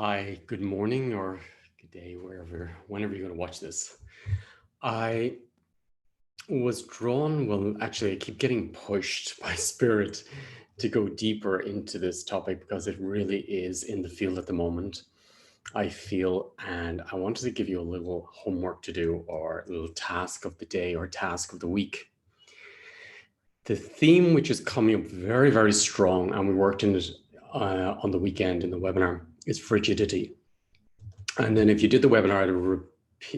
Hi, good morning or good day, whenever you're going to watch this. I was drawn, well, actually, I keep getting pushed by spirit to go deeper into this topic because it really is in the field at the moment, I feel, and I wanted to give you a little homework to do or a little task of the day or task of the week. The theme, which is coming up very, very strong, and we worked in it on the weekend in the webinar, is frigidity. And then if you did the webinar,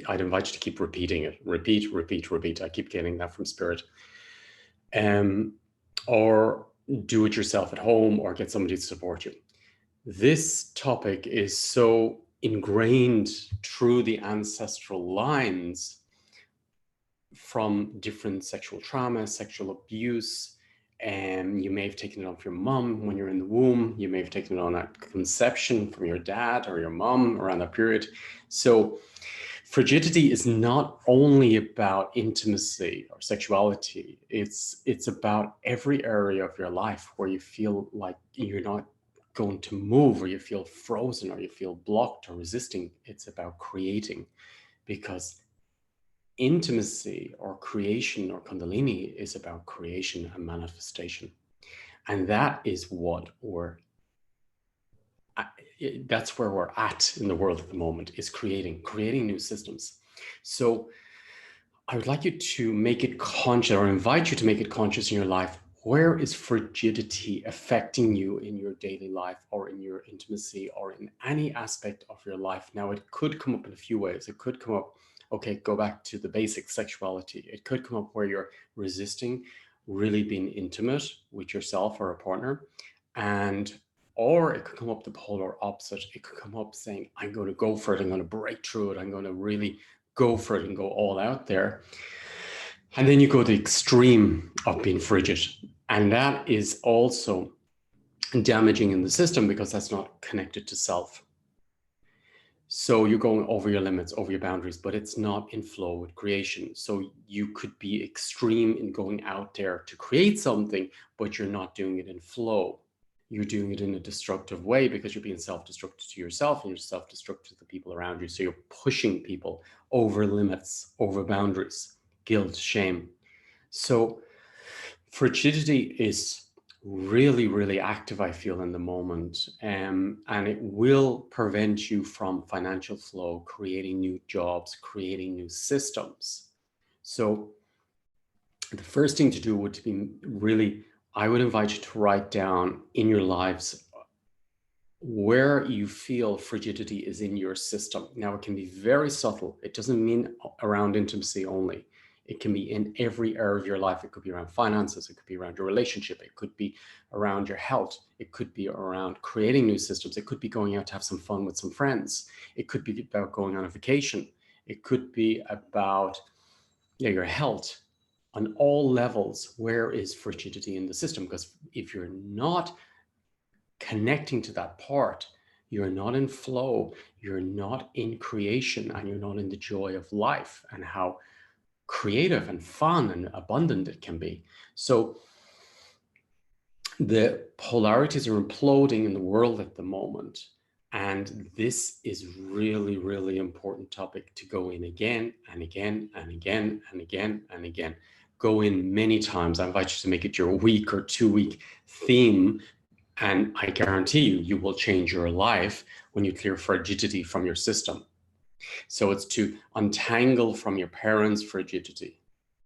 I'd invite you to keep repeating it. Repeat, repeat, repeat. I keep getting that from Spirit. Or do it yourself at home or get somebody to support you. This topic is so ingrained through the ancestral lines from different sexual trauma, sexual abuse. You may have taken it on from your mom when you're in the womb. You may have taken it on at conception from your dad or your mom around that period. So frigidity is not only about intimacy or sexuality. It's about every area of your life where you feel like you're not going to move, or you feel frozen, or you feel blocked or resisting. It's about creating, because intimacy or creation or kundalini is about creation and manifestation. And that is what that's where we're at in the world at the moment, is creating new systems. So I would like you to make it conscious, or invite you to make it conscious in your life. Where is frigidity affecting you in your daily life or in your intimacy or in any aspect of your life? Now, it could come up in a few ways. It could come up, okay, go back to the basic sexuality. It could come up where you're resisting really being intimate with yourself or a partner. Or it could come up the polar opposite. It could come up saying, I'm going to go for it. I'm going to break through it. I'm going to really go for it and go all out there. And then you go to the extreme of being frigid. And that is also damaging in the system, because that's not connected to self. So you're going over your limits, over your boundaries, but it's not in flow with creation. So you could be extreme in going out there to create something, but you're not doing it in flow. You're doing it in a destructive way, because you're being self-destructive to yourself and you're self-destructive to the people around you. So you're pushing people over limits, over boundaries, guilt, shame. So frigidity is really, really active, I feel, in the moment. And it will prevent you from financial flow, creating new jobs, creating new systems. So the first thing to do would be really, I would invite you to write down in your lives where you feel frigidity is in your system. Now, it can be very subtle. It doesn't mean around intimacy only. It can be in every area of your life. It could be around finances. It could be around your relationship. It could be around your health. It could be around creating new systems. It could be going out to have some fun with some friends. It could be about going on a vacation. It could be about your health. On all levels, where is frigidity in the system? Because if you're not connecting to that part, you're not in flow, you're not in creation, and you're not in the joy of life and how creative and fun and abundant it can be. So the polarities are imploding in the world at the moment. And this is really, really important topic to go in again and again and again and again and again. Go in many times. I invite you to make it your week or 2-week theme. And I guarantee you, you will change your life when you clear frigidity from your system. So it's to untangle from your parents' frigidity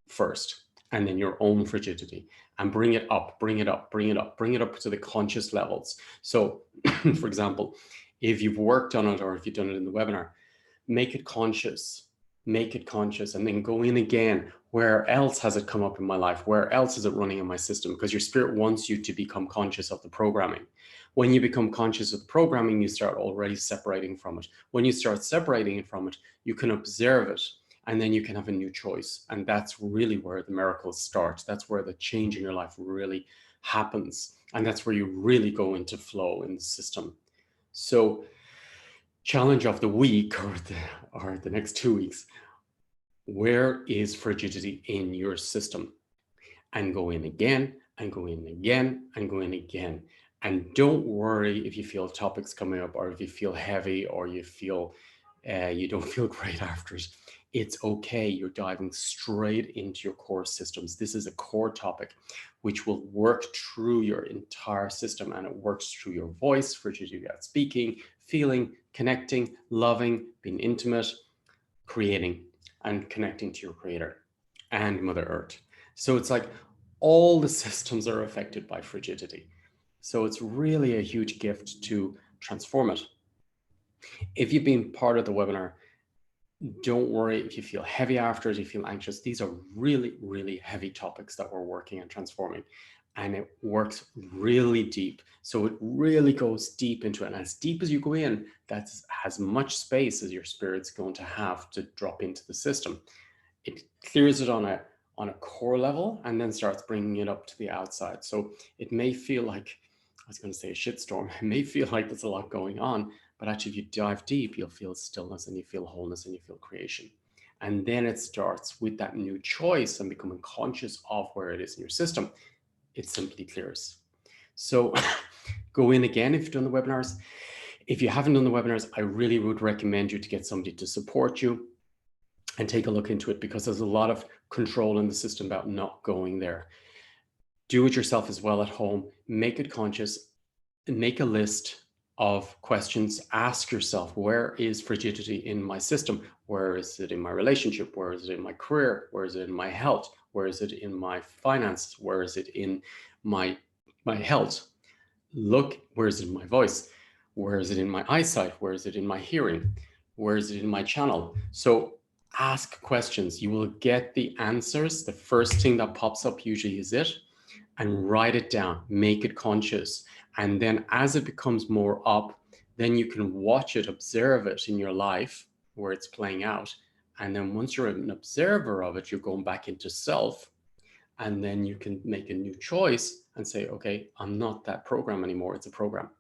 first, and then your own frigidity, and bring it up, bring it up, bring it up, bring it up to the conscious levels. So, for example, if you've worked on it or if you've done it in the webinar, make it conscious, and then go in again. Where else has it come up in my life? Where else is it running in my system? Because your spirit wants you to become conscious of the programming. When you become conscious of the programming, you start already separating from it. When you start separating it from it, you can observe it, and then you can have a new choice. And that's really where the miracles start. That's where the change in your life really happens. And that's where you really go into flow in the system. So challenge of the week, or the next 2 weeks, where is frigidity in your system? And go in again, and go in again, and go in again. And don't worry if you feel topics coming up, or if you feel heavy, or you feel you don't feel great after it. It's okay. You're diving straight into your core systems. This is a core topic which will work through your entire system, and it works through your voice for you to get speaking, feeling, connecting, loving, being intimate, creating, and connecting to your creator and Mother Earth. So it's like all the systems are affected by frigidity. So it's really a huge gift to transform it. If you've been part of the webinar, don't worry if you feel heavy after it, you feel anxious. These are really, really heavy topics that we're working on transforming. And it works really deep. So it really goes deep into it. And as deep as you go in, that's as much space as your spirit's going to have to drop into the system. It clears it on a core level and then starts bringing it up to the outside. So it may feel like, I was going to say a shitstorm. It may feel like there's a lot going on, but actually if you dive deep, you'll feel stillness and you feel wholeness and you feel creation. And then it starts with that new choice and becoming conscious of where it is in your system. It simply clears. So go in again if you've done the webinars. If you haven't done the webinars, I really would recommend you to get somebody to support you and take a look into it, because there's a lot of control in the system about not going there. Do it yourself as well at home. Make it conscious and make a list of questions. Ask yourself, where is frigidity in my system? Where is it in my relationship? Where is it in my career? Where is it in my health? Where is it in my finances? Where is it in my health? Look, where is it in my voice? Where is it in my eyesight? Where is it in my hearing? Where is it in my channel? So ask questions. You will get the answers. The first thing that pops up usually is it, and write it down, make it conscious. And then as it becomes more up, then you can watch it, observe it in your life where it's playing out. And then once you're an observer of it, you're going back into self. And then you can make a new choice and say, okay, I'm not that program anymore. It's a program.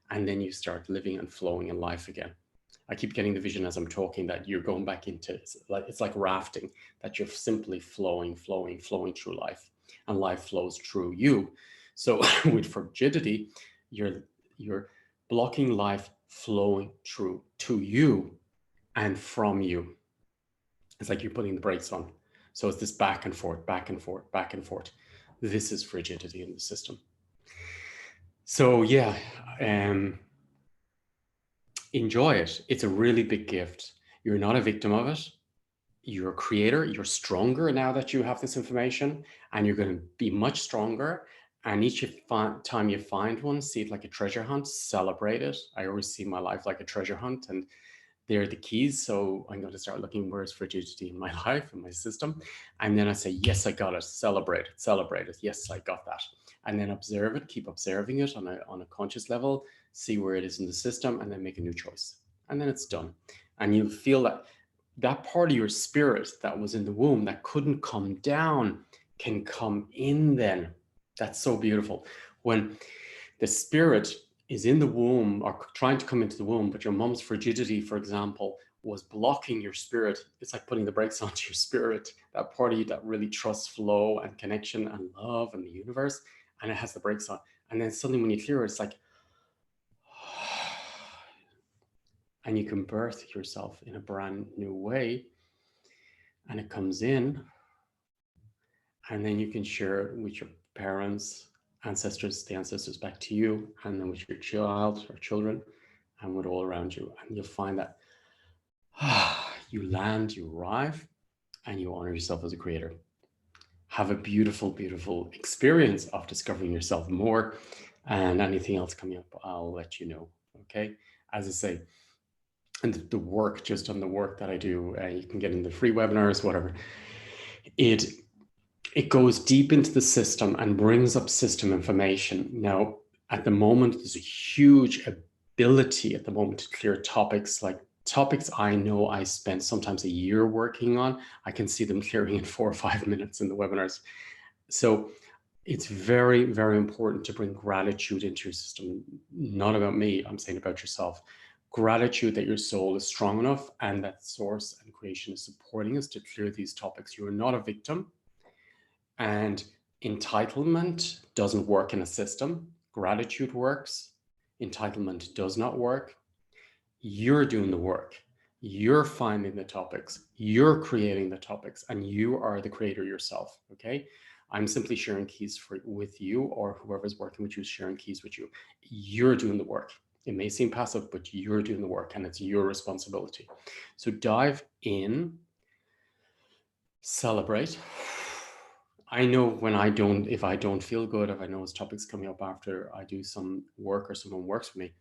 And then you start living and flowing in life again. I keep getting the vision as I'm talking that you're going back into, it's like rafting, that you're simply flowing through life, and life flows through you. So with frigidity, you're blocking life flowing through to you and from you. It's like you're putting the brakes on. So it's this back and forth, back and forth, back and forth. This is frigidity in the system. So yeah, enjoy it. It's a really big gift. You're not a victim of it. You're a creator. You're stronger now that you have this information, and you're going to be much stronger. And each time you find one, see it like a treasure hunt, celebrate it. I always see my life like a treasure hunt, and they're the keys. So I'm going to start looking, where's frigidity in my life, in my system. And then I say, yes, I got it. Celebrate it, celebrate it. Yes, I got that. And then observe it, keep observing it on a conscious level, see where it is in the system, and then make a new choice. And then it's done. And you feel that part of your spirit that was in the womb that couldn't come down can come in then. That's so beautiful. When the spirit is in the womb or trying to come into the womb, but your mom's frigidity, for example, was blocking your spirit. It's like putting the brakes onto your spirit, that part of you that really trusts flow and connection and love and the universe, and it has the brakes on. And then suddenly when you clear it, it's like, and you can birth yourself in a brand new way, and it comes in, and then you can share it with your parents, ancestors, the ancestors back to you, and then with your child or children, and with all around you. And you'll find that you land, you arrive, and you honor yourself as a creator. Have a beautiful, beautiful experience of discovering yourself more. And anything else coming up, I'll let you know. Okay. As I say, and the work, just on the work that I do, you can get in the free webinars, whatever. It goes deep into the system and brings up system information. Now, at the moment, there's a huge ability at the moment to clear topics I know I spent sometimes a year working on. I can see them clearing in 4 or 5 minutes in the webinars. So it's very, very important to bring gratitude into your system. Not about me, I'm saying about yourself. Gratitude that your soul is strong enough and that source and creation is supporting us to clear these topics. You are not a victim, and entitlement doesn't work in a system. Gratitude works. Entitlement does not work. You're doing the work. You're finding the topics. You're creating the topics, and you are the creator yourself. Okay. I'm simply sharing keys with you, or whoever's working with you is sharing keys with you. You're doing the work. It may seem passive, but you're doing the work, and it's your responsibility. So dive in, celebrate. I know when if I don't feel good, if I know it's topics coming up after I do some work or someone works for me,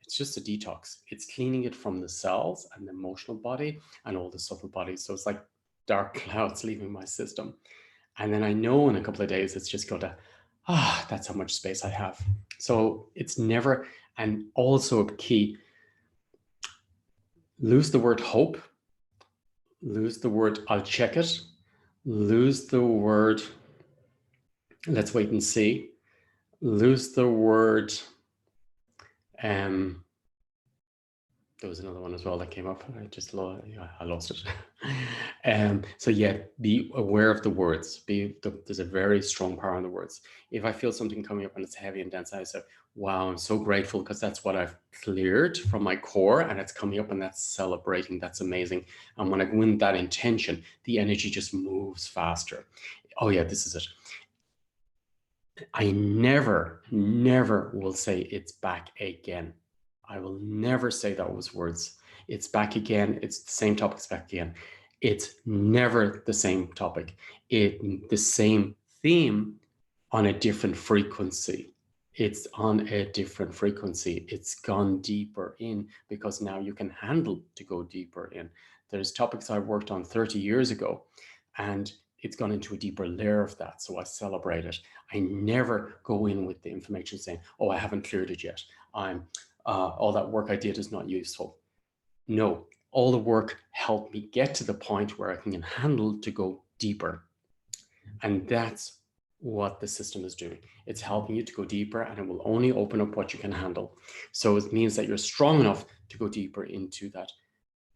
it's just a detox. It's cleaning it from the cells and the emotional body and all the subtle bodies. So it's like dark clouds leaving my system. And then I know in a couple of days, it's just going to, that's how much space I have. So it's never, and also a key, lose the word hope, lose the word I'll check it, lose the word let's wait and see, lose the word there was another one as well that came up. I lost it. So yeah, be aware of the words. There's a very strong power in the words. If I feel something coming up and it's heavy and dense, I say, wow, I'm so grateful because that's what I've cleared from my core, and it's coming up and that's celebrating. That's amazing. And when I go in that intention, the energy just moves faster. Oh yeah, this is it. I never will say it's back again. I will never say those words. It's back again. It's the same topic. It's back again. It's never the same topic. The same theme on a different frequency. It's on a different frequency. It's gone deeper in because now you can handle to go deeper in. There's topics I worked on 30 years ago, and it's gone into a deeper layer of that. So I celebrate it. I never go in with the information saying, oh, I haven't cleared it yet. All that work I did is not useful. No, all the work helped me get to the point where I can handle to go deeper. And that's what the system is doing. It's helping you to go deeper, and it will only open up what you can handle. So it means that you're strong enough to go deeper into that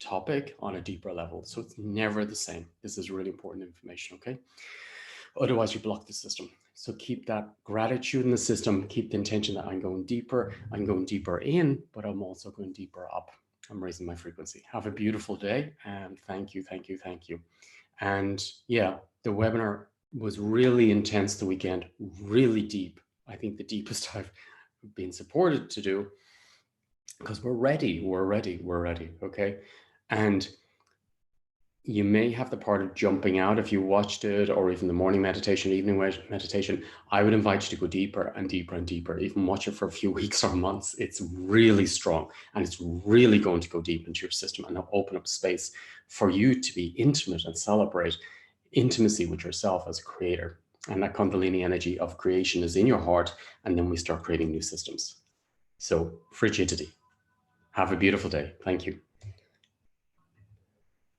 topic on a deeper level. So it's never the same. This is really important information, okay? Otherwise you block the system. So keep that gratitude in the system, keep the intention that I'm going deeper in, but I'm also going deeper up. I'm raising my frequency. Have a beautiful day, and thank you. And yeah, the webinar was really intense the weekend, really deep. I think the deepest I've been supported to do, because we're ready, okay? And you may have the part of jumping out if you watched it, or even the morning meditation, evening meditation. I would invite you to go deeper and deeper and deeper, even watch it for a few weeks or months. It's really strong, and it's really going to go deep into your system and open up space for you to be intimate and celebrate intimacy with yourself as a creator. And that Kundalini energy of creation is in your heart, and then we start creating new systems. So frigidity. Have a beautiful day. Thank you.